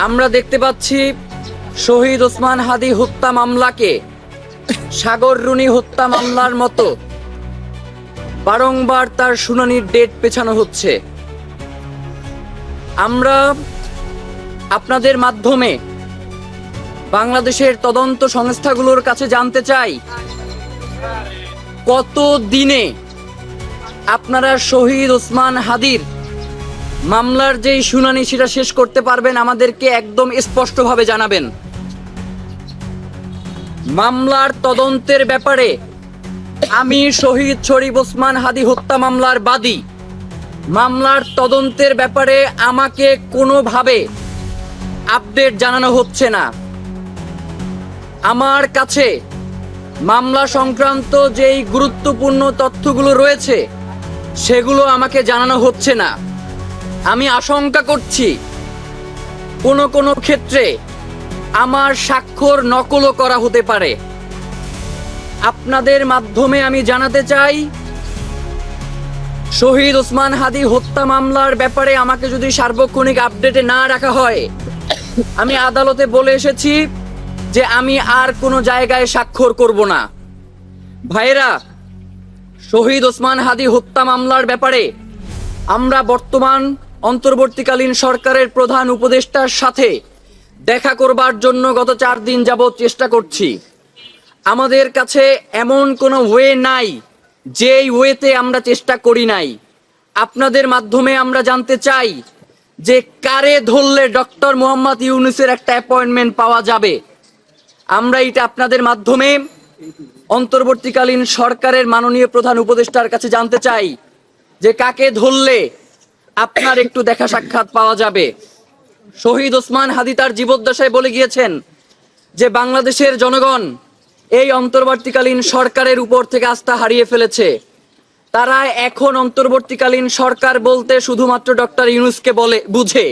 আমরা দেখতে পাচ্ছি শহীদ ওসমান হাদি হত্যা মামলাকে সাগর রুনি হত্যা মামলার মতো বারংবার তার শুনানির ডেট পেছানো হচ্ছে। আমরা আপনাদের মাধ্যমে বাংলাদেশের তদন্ত সংস্থাগুলোর কাছে জানতে চাই, কত দিনে আপনারা শহীদ ওসমান হাদির মামলার যেই শুনানি সেটা শেষ করতে পারবেন, আমাদেরকে একদম স্পষ্টভাবে জানাবেন। মামলার তদন্তের ব্যাপারে আমি শহীদ শরীফ ওসমান হাদি হত্যা মামলার বাদী। মামলার তদন্তের ব্যাপারে আমাকে কোনোভাবে আপডেট জানানো হচ্ছে না। আমার কাছে মামলা সংক্রান্ত যেই গুরুত্বপূর্ণ তথ্যগুলো রয়েছে সেগুলো আমাকে জানানো হচ্ছে না। আমি আশঙ্কা করছি কোনো ক্ষেত্রে আমার স্বাক্ষর নকলও করা হতে পারে। আপনাদের মাধ্যমে আমি জানাতে চাই, শহীদ ওসমান হাদি হত্যা মামলার ব্যাপারে আমাকে যদি সার্বক্ষণিক আপডেটে না রাখা হয়, আমি আদালতে বলে এসেছি যে আমি আর কোনো জায়গায় স্বাক্ষর করব না। ভাইয়েরা, শহীদ ওসমান হাদি হত্যা মামলার ব্যাপারে আমরা বর্তমান অন্তর্বর্তীকালীন সরকারের প্রধান উপদেষ্টার সাথে দেখা করবার জন্য গত 4 দিন যাবৎ চেষ্টা করছি। আমাদের কাছে এমন কোনো ওয়ে নাই যেই ওয়েতে আমরা চেষ্টা করি নাই। আপনাদের মাধ্যমে আমরা জানতে চাই যে কারে ধরলে ডক্টর মোহাম্মদ ইউনূসের একটা অ্যাপয়েন্টমেন্ট পাওয়া যাবে। আমরা এটা আপনাদের মাধ্যমে অন্তর্বর্তীকালীন সরকারের মাননীয় প্রধান উপদেষ্টার কাছে জানতে চাই যে কাকে ধরলে আপনার একটু দেখা সাক্ষাৎ পাওয়া যাবে। শহীদ ওসমান হাদি তার জীবদ্দশায় বলে গিয়েছেন যে বাংলাদেশের জনগণ এই অন্তর্বর্তীকালীন সরকারের উপর থেকে আস্থা হারিয়ে ফেলেছে। তারা এখন অন্তর্বর্তীকালীন সরকার বলতে শুধুমাত্র ডক্টর ইউনূসকে বুঝে।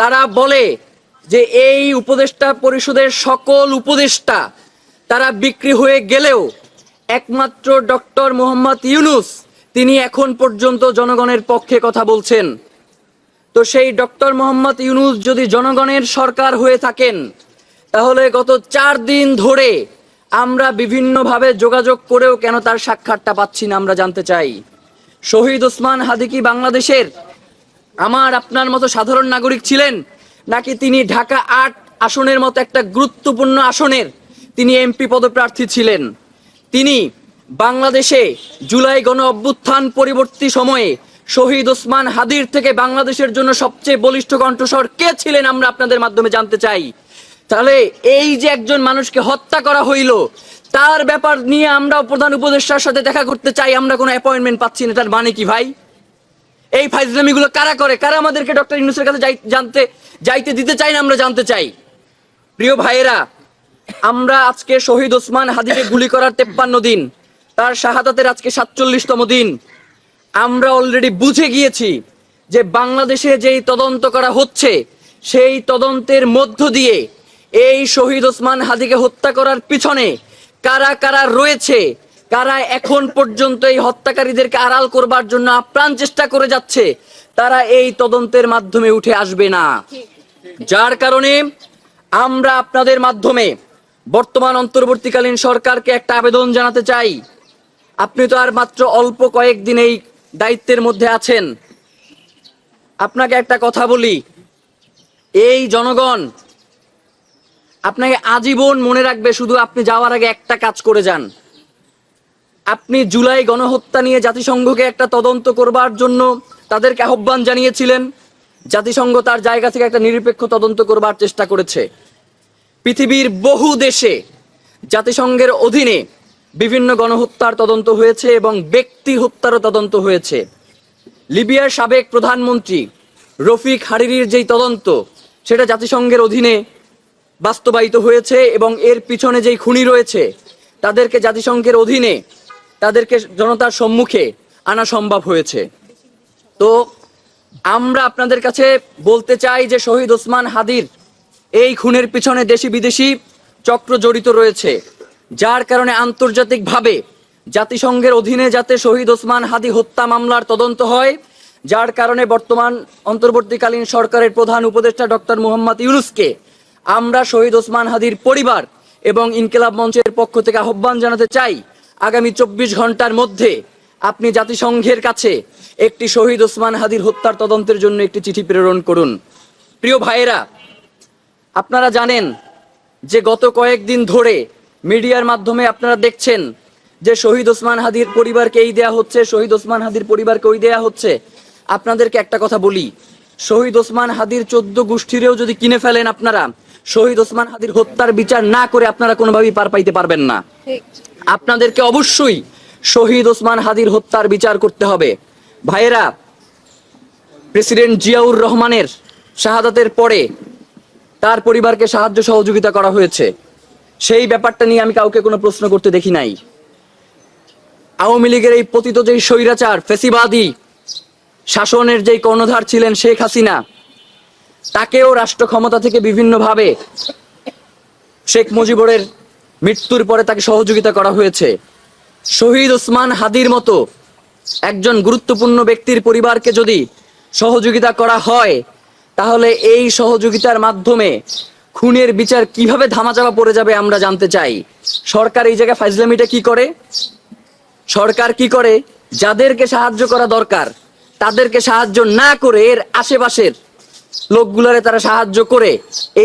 তারা বলে যে এই উপদেষ্টা পরিষদের সকল উপদেষ্টা তারা বিক্রি হয়ে গেলেও একমাত্র ডক্টর মোহাম্মদ ইউনূস তিনি এখন পর্যন্ত জনগণের পক্ষে কথা বলছেন। তো সেই ডক্টর মোহাম্মদ ইউনূস যদি জনগণের সরকার হয়ে থাকেন, তাহলে গত 4 দিন ধরে আমরা বিভিন্নভাবে যোগাযোগ করেও কেন তার সাক্ষাৎটা পাচ্ছি না আমরা জানতে চাই। শহীদ ওসমান হাদি কি বাংলাদেশের আমার আপনার মতো সাধারণ নাগরিক ছিলেন, নাকি তিনি ঢাকা 8 আসনের মতো একটা গুরুত্বপূর্ণ আসনের তিনি এমপি পদপ্রার্থী ছিলেন? তিনি বাংলাদেশে জুলাই গণ অভ্যুত্থান পরবর্তী সময়ে শহীদ ওসমান হাদির থেকে বাংলাদেশের জন্য সবচেয়ে বলিষ্ঠ কণ্ঠস্বর কে ছিলেন আমরা আপনাদের মাধ্যমে জানতে চাই। তাহলে এই যে একজন মানুষকে হত্যা করা হইল, তার ব্যাপার নিয়ে আমরা প্রধান উপদেষ্টার সাথে দেখা করতে চাই, আমরা কোনো অ্যাপয়েন্টমেন্ট পাচ্ছি না। তার মানে কি ভাই? এই ফাইজলামিগুলো কারা করে? কারা আমাদেরকে ডক্টর ইউনূসের কাছে যাইতে দিতে চাই না আমরা জানতে চাই। প্রিয় ভাইয়েরা, আমরা আজকে শহীদ ওসমান হাদিকে গুলি করার 53 দিন, তার শাহাদাতের আজকে 47তম দিন। আমরা অলরেডি বুঝে গিয়েছি যে বাংলাদেশে যেই তদন্ত করা হচ্ছে সেই তদন্তের মধ্য দিয়ে এই শহীদ ওসমান হাদিকে হত্যা করার পিছনে কারা কারা রয়েছে, কারা এখন পর্যন্ত এই হত্যাকারীদেরকে আড়াল করবার জন্য আপ্রাণ চেষ্টা করে যাচ্ছে, তারা এই তদন্তের মাধ্যমে উঠে আসবে না। যার কারণে আমরা আপনাদের মাধ্যমে বর্তমান অন্তর্বর্তীকালীন সরকারকে একটা আবেদন জানাতে চাই। আপনি তো আর মাত্র অল্প কয়েকদিন এই দায়িত্বের মধ্যে আছেন। আপনাকে একটা কথা বলি, এই জনগণ আপনাকে আজীবন মনে রাখবে। শুধু আপনি যাওয়ার আগে একটা কাজ করে যান। আপনি জুলাই গণহত্যা নিয়ে জাতিসংঘকে একটা তদন্ত করবার জন্য তাদেরকে আহ্বান জানিয়েছিলেন। জাতিসংঘ তার জায়গা থেকে একটা নিরপেক্ষ তদন্ত করবার চেষ্টা করেছে। পৃথিবীর বহু দেশে জাতিসংঘের অধীনে বিভিন্ন গণহত্যার তদন্ত হয়েছে এবং ব্যক্তি হত্যারও তদন্ত হয়েছে। লিবিয়ার সাবেক প্রধানমন্ত্রী রফিক হারিরির যেই তদন্ত, সেটা জাতিসংঘের অধীনে বাস্তবায়িত হয়েছে এবং এর পিছনে যেই খুনি রয়েছে তাদেরকে জাতিসংঘের অধীনে তাদেরকে জনতার সম্মুখে আনা সম্ভব হয়েছে। তো আমরা আপনাদের কাছে বলতে চাই যে শহীদ ওসমান হাদির এই খুনের পিছনে দেশি বিদেশি চক্র জড়িত রয়েছে, যার কারণে আন্তর্জাতিকভাবে জাতিসংঘের অধীনে যাতে শহীদ ওসমান হাদি হত্যা মামলার তদন্ত হয়, যার কারণে বর্তমান অন্তর্বর্তীকালীন সরকারের প্রধান উপদেষ্টা ডক্টর মোহাম্মদ ইউনূসকে আমরা শহীদ ওসমান হাদির পরিবার এবং ইনকিলাব মঞ্চের পক্ষ থেকে আহ্বান জানাতে চাই, আগামী 24 ঘন্টার মধ্যে আপনি জাতিসংঘের কাছে একটি শহীদ ওসমান হাদির হত্যার তদন্তের জন্য একটি চিঠি প্রেরণ করুন। প্রিয় ভাইয়েরা, আপনারা জানেন যে গত কয়েকদিন ধরে মিডিয়ার মাধ্যমে আপনারা দেখছেন যে শহীদ ওসমান হাদির পরিবারকে এই দেয়া হচ্ছে, শহীদ ওসমান হাদির পরিবারকে ওই দেয়া হচ্ছে। আপনাদেরকে একটা কথা বলি, শহীদ ওসমান হাদির 14 গোষ্ঠীরেও যদি কিনে ফেলেন আপনারা, শহীদ ওসমান হাদির হত্যার বিচার না করে আপনারা কোনোভাবেই পার পাইতে পারবেন না। আপনাদেরকে অবশ্যই শহীদ ওসমান হাদির হত্যার বিচার করতে হবে। ভাইয়েরা, প্রেসিডেন্ট জিয়াউর রহমানের শাহাদাতের পরে তার পরিবারকে সাহায্য সহযোগিতা করা হয়েছে, সেই ব্যাপারটা নিয়ে আমি কাউকে কোনো প্রশ্ন করতে দেখি নাই। আওয়ামী লীগের এই পতিত যেই স্বৈরাচার ফ্যাসিবাদী শাসনের যেই কর্ণধার ছিলেন শেখ হাসিনা, তাকেও রাষ্ট্র ক্ষমতা থেকে বিভিন্নভাবে শেখ মুজিবুরের মৃত্যুর পরে তাকে সহযোগিতা করা হয়েছে। শহীদ ওসমান হাদির মতো একজন গুরুত্বপূর্ণ ব্যক্তির পরিবারকে যদি সহযোগিতা করা হয়, তাহলে এই সহযোগিতার মাধ্যমে খুনের বিচার কিভাবে ধামাচাপা পড়ে যাবে আমরা জানতে চাই। সরকার এই জায়গায় ফাজলামিটা কি করে? সরকার কি করে? যাদেরকে সাহায্য করা দরকার তাদেরকে সাহায্য না করে এর আশেপাশের লোকগুলারে তারা সাহায্য করে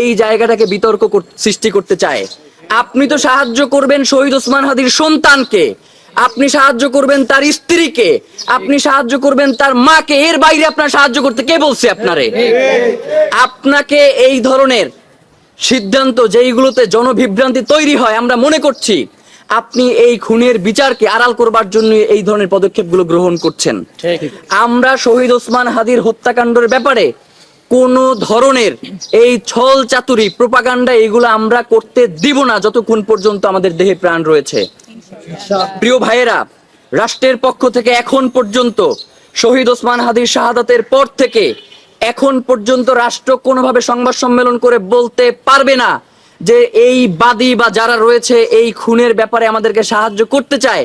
এই জায়গাটাকে বিতর্ক সৃষ্টি করতে চায়। আপনি তো সাহায্য করবেন শহীদ ওসমান হাদির সন্তানকে, আপনি সাহায্য করবেন তার স্ত্রীকে, আপনি সাহায্য করবেন তার মাকে, এর বাইরে আপনার সাহায্য করতে কে বলছে আপনারে? আপনাকে এই ধরনের সিদ্ধান্ত যেইগুলোতে জনবিভ্রান্তি তৈরি হয়, আমরা মনে করছি আপনি এই খুনের বিচারকে আড়াল করবার জন্য এই ধরনের পদক্ষেপগুলো গ্রহণ করছেন। আমরা শহীদ ওসমান হাদির হত্যাকাণ্ডের ব্যাপারে কোন ধরনের এই ছল চাতুরি প্রোপাগান্ডা এগুলো আমরা করতে দিব না যতক্ষণ পর্যন্ত আমাদের দেহে প্রাণ রয়েছে। প্রিয় ভাইয়েরা, রাষ্ট্রের পক্ষ থেকে এখন পর্যন্ত শহীদ ওসমান হাদির শাহাদাতের পর থেকে এখন পর্যন্ত রাষ্ট্র কোনোভাবে সংবাদ সম্মেলন করে বলতে পারবে না যে এই বাদী বা যারা রয়েছে এই খুনের ব্যাপারে আমাদেরকে সাহায্য করতে চায়,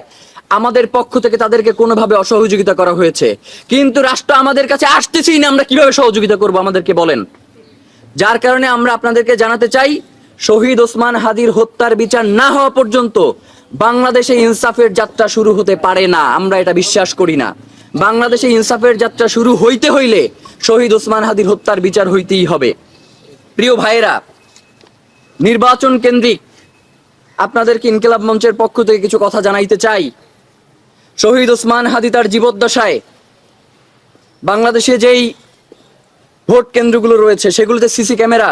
আমাদের পক্ষ থেকে তাদেরকে কোনোভাবে অসহযোগিতা করা হয়েছে। কিন্তু রাষ্ট্র আমাদের কাছে আসতেছেই না, আমরা কিভাবে সহযোগিতা করব আমাদেরকে বলেন? যার কারণে আমরা আপনাদেরকে জানাতে চাই, শহীদ ওসমান হাদির হত্যার বিচার না হওয়া পর্যন্ত বাংলাদেশে ইনসাফের যাত্রা শুরু হতে পারে না। আমরা এটা বিশ্বাস করি না। বাংলাদেশে ইনসাফের যাত্রা শুরু হইতে হইলে শহীদ ওসমান হাদির হত্যার বিচার হইতেই হবে। প্রিয় ভাইয়েরা, নির্বাচন কেন্দ্রিক আপনাদেরকে ইনকিলাব মঞ্চের পক্ষ থেকে কিছু কথা জানাইতে চাই। শহীদ ওসমান হাদি তার জীবদ্দশায় বাংলাদেশে যেই ভোট কেন্দ্রগুলো রয়েছে সেগুলোতে সিসি ক্যামেরা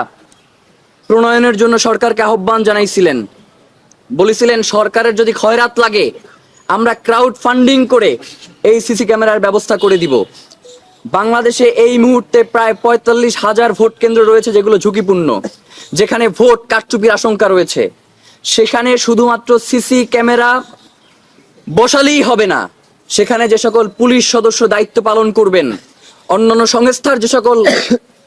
প্রণয়নের জন্য সরকারকে আহ্বান জানাইছিলেন। বলেছিলেন সরকারের যদি খয়রাত লাগে আমরা ক্রাউড ফান্ডিং করে এই সিসি ক্যামেরার ব্যবস্থা করে দিব। বাংলাদেশে এই মুহূর্তে প্রায় 45,000 ভোট কেন্দ্র রয়েছে যেগুলো ঝুঁকিপূর্ণ, যেখানে ভোট কারচুপির আশঙ্কা রয়েছে। সেখানে শুধুমাত্র সিসি ক্যামেরা বসালেই হবে না, সেখানে যে সকল পুলিশ সদস্য দায়িত্ব পালন করবেন, অন্যান্য সংস্থার যে সকল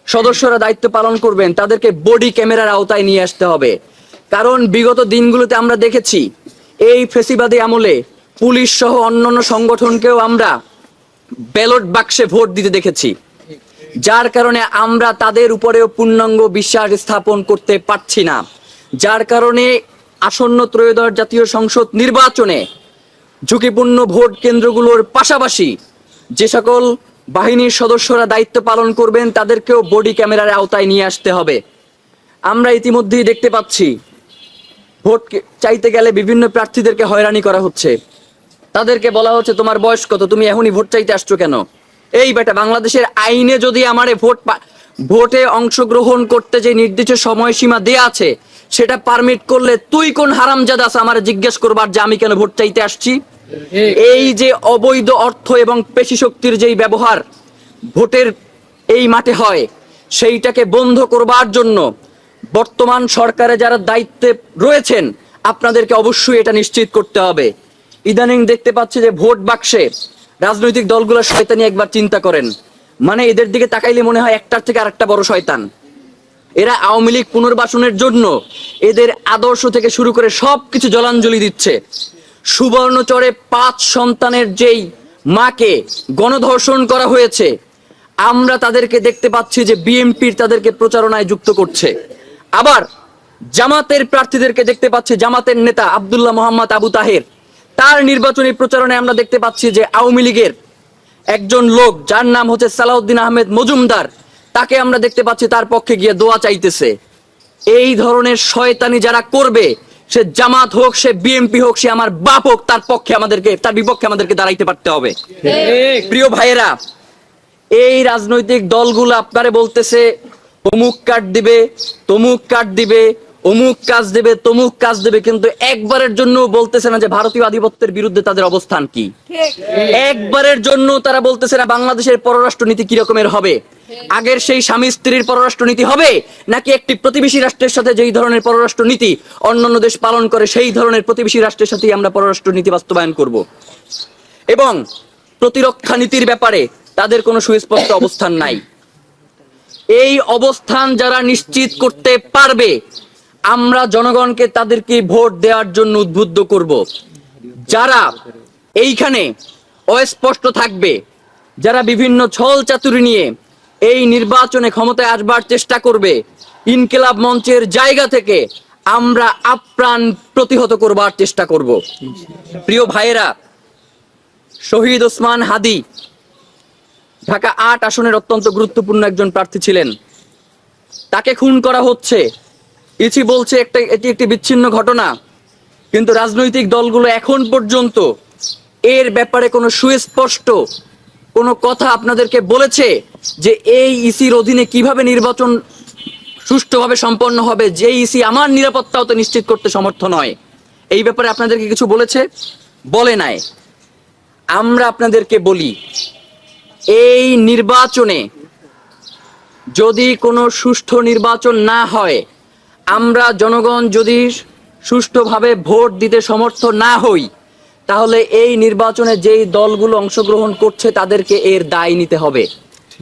সদস্যরা দায়িত্ব পালন করবেন, তাদেরকে বডি ক্যামেরার আওতায় নিয়ে আসতে হবে। কারণ বিগত দিনগুলোতে আমরা দেখেছি এই ফ্যাসিবাদী আমলে পুলিশ সহ অন্যান্য সংগঠনকেও আমরা ব্যালট বাক্সে ভোট দিতে দেখেছি, যার কারণে আমরা তাদের উপরেও পূর্ণাঙ্গ বিশ্বাস স্থাপন করতে পারছি না। যার কারণে আসন্ন ত্রয়োদশ জাতীয় সংসদ নির্বাচনে ঝুঁকিপূর্ণ ভোট কেন্দ্রগুলোর পাশাপাশি যে সকল বাহিনীর সদস্যরা দায়িত্ব পালন করবেন তাদেরকেও বডি ক্যামেরার আওতায় নিয়ে আসতে হবে। আমরা ইতিমধ্যেই দেখতে পাচ্ছি ভোট চাইতে গেলে বিভিন্ন প্রার্থীদেরকে হয়রানি করা হচ্ছে। তাদেরকে বলা হচ্ছে তোমার বয়স কত, তুমি এখনই ভোট চাইতে আসছো কেন? এই বেটা, বাংলাদেশের আইনে যদি আমারে ভোটে অংশগ্রহণ করতে যে নির্দিষ্ট সময়সীমা দেয়া আছে সেটা পারমিট করলে তুই কোন হারামজাদা আছে আমার জিজ্ঞেস করবার যে আমি কেন ভোট চাইতে আসছি? এই যে অবৈধ অর্থ এবং পেশি শক্তির যেই ব্যবহার ভোটের এই মাঠে হয়, সেইটাকে বন্ধ করবার জন্য বর্তমান সরকারে যারা দায়িত্বে রয়েছেন আপনাদেরকে অবশ্যই এটা নিশ্চিত করতে হবে। ইদানিং দেখতে পাচ্ছি যে ভোট বাক্সে রাজনৈতিক দলগুলোর শয়তানি একবার চিন্তা করেন, মানে এদের দিকে তাকাইলে মনে হয় একটার থেকে আরেকটা বড় শয়তান। এরা আওয়ামী লীগ পুনর্বাসনের জন্য এদের আদর্শ থেকে শুরু করে সবকিছু জলাঞ্জলি দিচ্ছে। সুবর্ণচরে 5 সন্তানের যেই মাকে গণধর্ষণ করা হয়েছে, আমরা তাদেরকে দেখতে পাচ্ছি যে বিএনপির তাদেরকে প্রচারণায় যুক্ত করছে। আবার জামাতের প্রার্থীদেরকে দেখতে পাচ্ছি, জামাতের নেতা আব্দুল্লাহ মোহাম্মদ আবু তাহের, তার নির্বাচনী প্রচারণায় আমরা দেখতে পাচ্ছি যে আওয়ামী লীগের একজন লোক যার নাম হচ্ছে সালাউদ্দিন আহমেদ মজুমদার, তাকে আমরা দেখতে পাচ্ছি তার পক্ষে গিয়ে দোয়া চাইতেছে। এই ধরনের শয়তানি যারা করবে, সে জামাত হোক, সে বিএনপি হোক, সে আমার বাপ হোক, তার পক্ষে আমাদেরকে, তার বিপক্ষে আমাদেরকে দাঁড়াইতে পারতে হবে। প্রিয় ভাইয়েরা, এই রাজনৈতিক দলগুলো আপনারে বলতেছে অমুক কার্ড দিবে, তমুক কার্ড দিবে, অমুক কাজ দেবে, তমুক কাজ দেবে, কিন্তু একবারের জন্য বলতেছে না যে ভারতীয় আধিপত্যের বিরুদ্ধে তাদের অবস্থান কি। একবারের জন্য তারা বলতেছে না বাংলাদেশের পররাষ্ট্র নীতি কি রকমের হবে, আগের সেই স্বামী স্ত্রীর পররাষ্ট্র নীতি হবে, নাকি একটি প্রতিবেশী রাষ্ট্রের সাথে যেই ধরনের পররাষ্ট্র নীতি অন্যান্য দেশ পালন করে সেই ধরনের প্রতিবেশী রাষ্ট্রের সাথেই আমরা পররাষ্ট্র নীতি বাস্তবায়ন করব। এবং প্রতিরক্ষা নীতির ব্যাপারে তাদের কোনো সুস্পষ্ট অবস্থান নাই। এই অবস্থান যারা নিশ্চিত করতে পারবে, আমরা জনগণকে তাদেরকে ভোট দেওয়ার জন্য উদ্বুদ্ধ করব। যারা এইখানে অস্পষ্ট থাকবে, যারা বিভিন্ন ছল চাতুরি নিয়ে এই নির্বাচনে ক্ষমতায় আসবার চেষ্টা করবে, ইনকিলাব মঞ্চের জায়গা থেকে আমরা আপ্রাণ প্রতিহত করবার চেষ্টা করব। প্রিয় ভাইয়েরা, শহীদ ওসমান হাদি ঢাকা ৮ আসনের অত্যন্ত গুরুত্বপূর্ণ একজন প্রার্থী ছিলেন, তাকে খুন করা হচ্ছে। ইসি বলছে এটি একটি বিচ্ছিন্ন ঘটনা, কিন্তু রাজনৈতিক দলগুলো এখন পর্যন্ত এর ব্যাপারে কোনো সুস্পষ্ট কোনো কথা আপনাদেরকে বলেছে যে এই ইসির অধীনে কিভাবে নির্বাচন সুষ্ঠুভাবে সম্পন্ন হবে, যে ইসি আমার নিরাপত্তাও তো নিশ্চিত করতে সমর্থ নয়, এই ব্যাপারে আপনাদেরকে কিছু বলেছে? বলে নাই। আমরা আপনাদেরকে বলি, এই নির্বাচনে যদি কোনো সুষ্ঠু নির্বাচন না হয়, আমরা জনগণ যদি সুষ্ঠুভাবে ভোট দিতে সমর্থ না হই, তাহলে এই নির্বাচনে যেই দলগুলো অংশগ্রহণ করছে তাদেরকে এর দায় নিতে হবে।